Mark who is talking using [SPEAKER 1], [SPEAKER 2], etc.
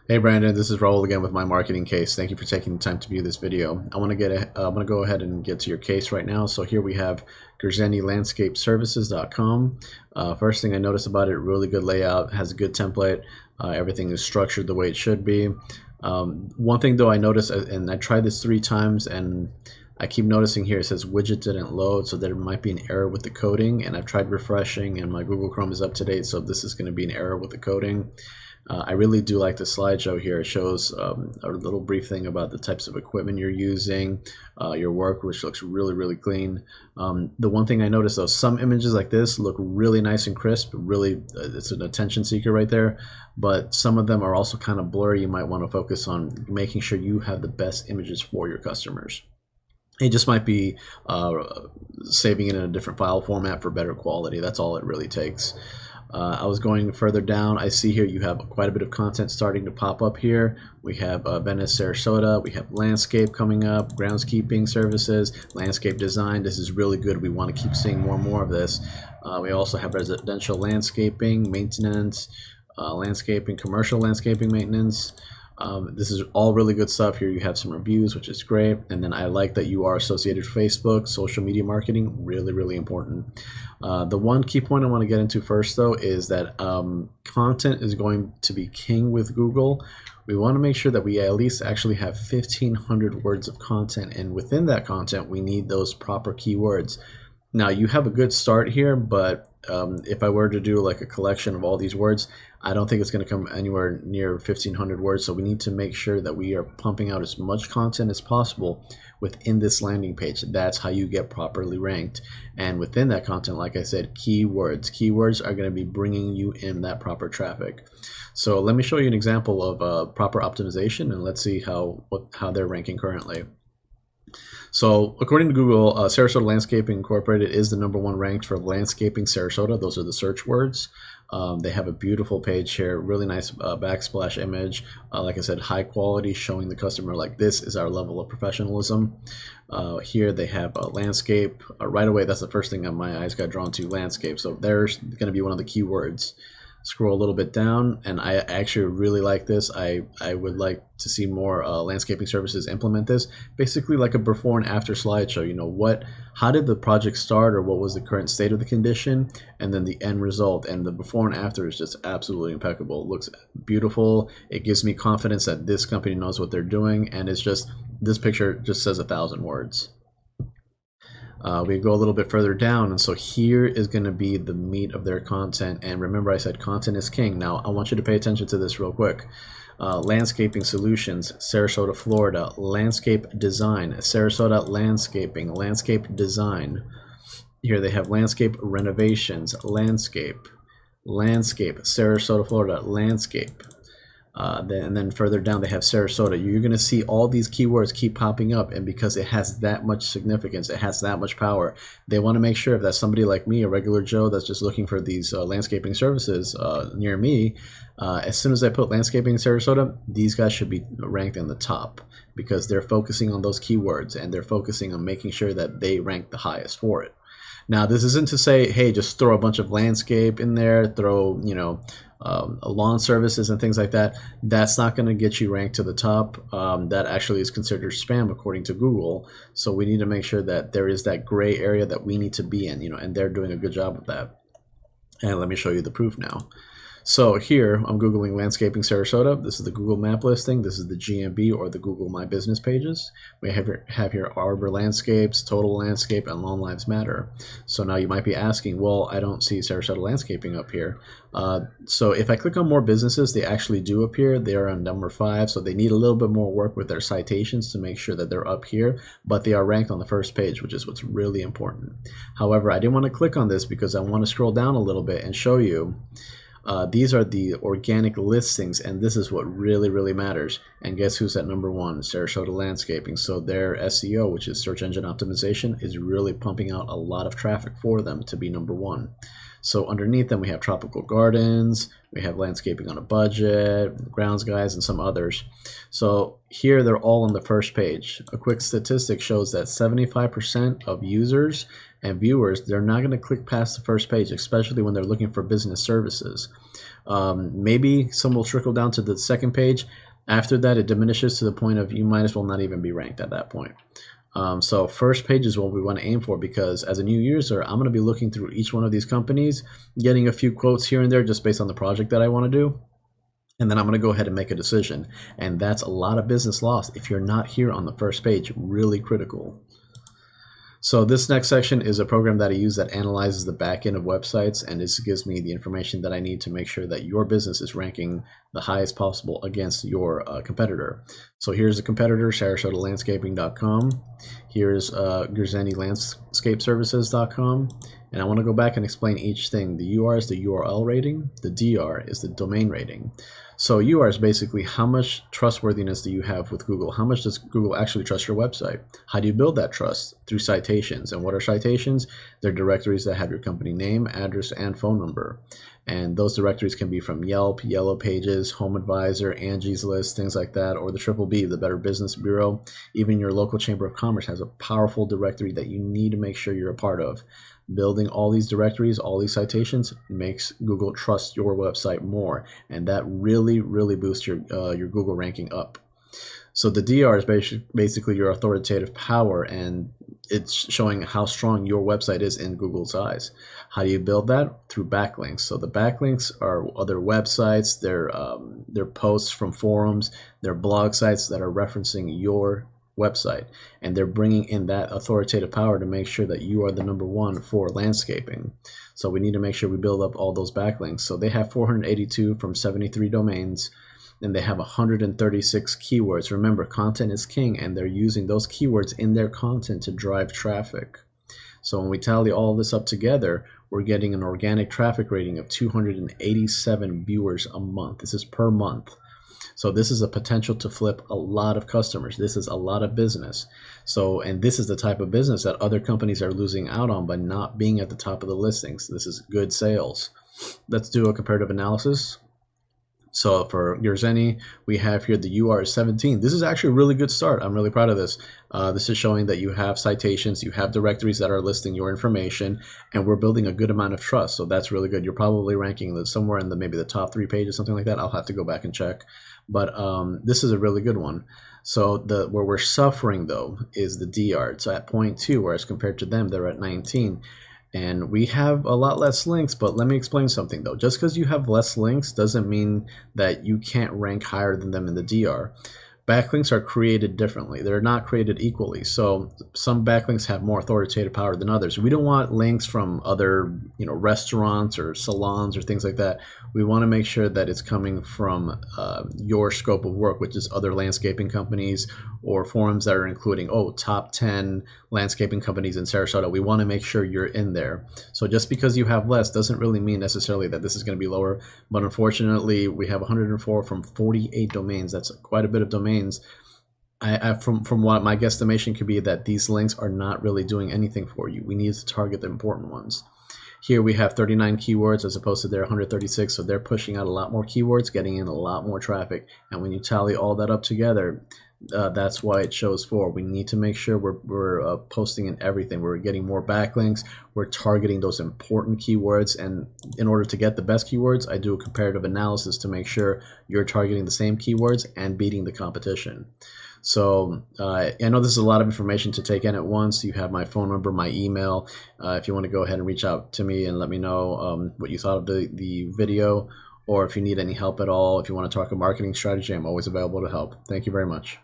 [SPEAKER 1] Hey Brandon, this is Raul again with my marketing case. Thank you for taking the time to view this video. I want to go ahead and get to your case right now. So here we have Gerzeny Landscape Services.com. First thing I noticed about it, really good layout, has a good template. Everything is structured the way it should be. One thing though I noticed, and I tried this 3 times, and I keep noticing here it says widget didn't load, so there might be an error with the coding, and I've tried refreshing and my Google Chrome is up to date, so this is going to be an error with the coding. I really do like the slideshow here. It shows a little brief thing about the types of equipment you're using, your work, which looks really clean. The one thing I noticed though, some images like this look really nice and crisp, really it's an attention seeker right there, but some of them are also kind of blurry. You might want to focus on making sure you have the best images for your customers. It just might be saving it in a different file format for better quality. That's all it really takes. I was going further down. I see here you have quite a bit of content starting to pop up here. We have Venice, Sarasota. We have landscape coming up, groundskeeping services, landscape design. This is really good. We want to keep seeing more and more of this. We also have residential landscaping, maintenance, landscaping, commercial landscaping maintenance. This is all really good stuff. Here you have some reviews, which is great. And then I like that you are associated with Facebook, social media marketing, really important. The one key point I want to get into first though is that content is going to be king with Google. We want to make sure that we at least actually have 1,500 words of content, and within that content we need those proper keywords. Now you have a good start here, but if I were to do like a collection of all these words, I don't think it's going to come anywhere near 1,500 words. So we need to make sure that we are pumping out as much content as possible within this landing page. That's how you get properly ranked. And within that content, like I said, keywords. Keywords are going to be bringing you in that proper traffic. So let me show you an example of proper optimization, and let's see how they're ranking currently. So according to Google, Sarasota Landscaping Incorporated is the #1 ranked for landscaping Sarasota. Those are the search words. They have a beautiful page here, really nice backsplash image. Like I said, high quality, showing the customer like this is our level of professionalism. Here they have landscape. Right away, that's the first thing that my eyes got drawn to, landscape. So there's going to be one of the keywords. Scroll a little bit down, and I actually really like this. I would like to see more landscaping services implement this. Basically like a before and after slideshow. You know, how did the project start, or what was the current state of the condition, and then the end result. And the before and after is just absolutely impeccable. It looks beautiful. It gives me confidence that this company knows what they're doing, and it's just, this picture just says 1,000 words. We go a little bit further down, and so here is going to be the meat of their content. And remember, I said content is king. Now I want you to pay attention to this real quick. Landscaping solutions, Sarasota, Florida. Landscape design, Sarasota landscaping, landscape design. Here they have landscape renovations, landscape, Sarasota, Florida, landscape. And then further down they have Sarasota. You're going to see all these keywords keep popping up, and because it has that much significance, it has that much power, they want to make sure that somebody like me, a regular Joe that's just looking for these landscaping services near me, as soon as I put landscaping Sarasota, these guys should be ranked in the top, because they're focusing on those keywords and they're focusing on making sure that they rank the highest for it. Now, this isn't to say, hey, just throw a bunch of landscape in there, throw, lawn services and things like that. That's not going to get you ranked to the top. That actually is considered spam according to Google. So we need to make sure that there is that gray area that we need to be in, and they're doing a good job of that. And let me show you the proof now. So here I'm Googling landscaping Sarasota. This is the Google map listing. This is the GMB, or the Google My Business pages. We have here Arbor Landscapes, Total Landscape, and Lawn Lives Matter. So now you might be asking, well, I don't see Sarasota Landscaping up here. So if I click on more businesses, they actually do appear. They are on #5, so they need a little bit more work with their citations to make sure that they're up here, but they are ranked on the first page, which is what's really important. However, I didn't want to click on this because I want to scroll down a little bit and show you. These are the organic listings, and this is what really matters. And guess who's at #1? Sarasota Landscaping. So their SEO, which is search engine optimization, is really pumping out a lot of traffic for them to be #1. So underneath them we have tropical gardens, we have landscaping on a budget, grounds guys, and some others. So here they're all on the first page. A quick statistic shows that 75% of users and viewers, they're not going to click past the first page, especially when they're looking for business services. Maybe some will trickle down to the second page. After that, it diminishes to the point of you might as well not even be ranked at that point. So first page is what we want to aim for, because as a new user, I'm going to be looking through each one of these companies, getting a few quotes here and there just based on the project that I want to do. And then I'm going to go ahead and make a decision. And that's a lot of business lost if you're not here on the first page. Really critical. So this next section is a program that I use that analyzes the back end of websites, and this gives me the information that I need to make sure that your business is ranking the highest possible against your competitor. So here's the competitor, SarasotaLandscaping.com. Here's Gerzeny Landscape Services.com. And I want to go back and explain each thing. The UR is the URL rating. The DR is the domain rating. So UR is basically how much trustworthiness do you have with Google? How much does Google actually trust your website? How do you build that trust? Through citations. And what are citations? They're directories that have your company name, address, and phone number. And those directories can be from Yelp, Yellow Pages, Home Advisor, Angie's List, things like that, or the Triple B, the Better Business Bureau. Even your local Chamber of Commerce has a powerful directory that you need to make sure you're a part of. Building all these directories, all these citations makes Google trust your website more, and that really boosts your Google ranking up. So the DR is basically your authoritative power, and it's showing how strong your website is in Google's eyes. How do you build that? Through backlinks. So the backlinks are other websites, they're posts from forums, they're blog sites that are referencing your website, and they're bringing in that authoritative power to make sure that you are the #1 for landscaping. So we need to make sure we build up all those backlinks. So they have 482 from 73 domains, and they have 136 keywords. Remember, content is king, and they're using those keywords in their content to drive traffic. So when we tally all this up together, we're getting an organic traffic rating of 287 viewers a month. This is per month. So this is a potential to flip a lot of customers. This is a lot of business. So, and this is the type of business that other companies are losing out on by not being at the top of the listings. This is good sales. Let's do a comparative analysis. So for Gerzeny, we have here the UR is 17. This is actually a really good start. I'm really proud of this. This is showing that you have citations, you have directories that are listing your information, and we're building a good amount of trust. So that's really good. You're probably ranking somewhere in maybe the top 3 pages, something like that. I'll have to go back and check. But this is a really good one. So where we're suffering though is the DR. It's at 0.2, whereas compared to them, they're at 19. And we have a lot less links, but let me explain something though. Just because you have less links doesn't mean that you can't rank higher than them in the DR. Backlinks are created differently. They're not created equally. So some backlinks have more authoritative power than others. We don't want links from other, restaurants or salons or things like that. We want to make sure that it's coming from your scope of work, which is other landscaping companies or forums that are including, top 10 landscaping companies in Sarasota. We want to make sure you're in there. So just because you have less doesn't really mean necessarily that this is going to be lower. But unfortunately, we have 104 from 48 domains. That's quite a bit of domains. From what my guesstimation could be that these links are not really doing anything for you. We need to target the important ones. Here we have 39 keywords as opposed to their 136, so they're pushing out a lot more keywords, getting in a lot more traffic. And when you tally all that up together, that's why it shows 4. We need to make sure we're posting in everything. We're getting more backlinks. We're targeting those important keywords. And in order to get the best keywords, I do a comparative analysis to make sure you're targeting the same keywords and beating the competition. So I know this is a lot of information to take in at once. You have my phone number, my email. If you want to go ahead and reach out to me and let me know what you thought of the video, or if you need any help at all, if you want to talk a marketing strategy, I'm always available to help. Thank you very much.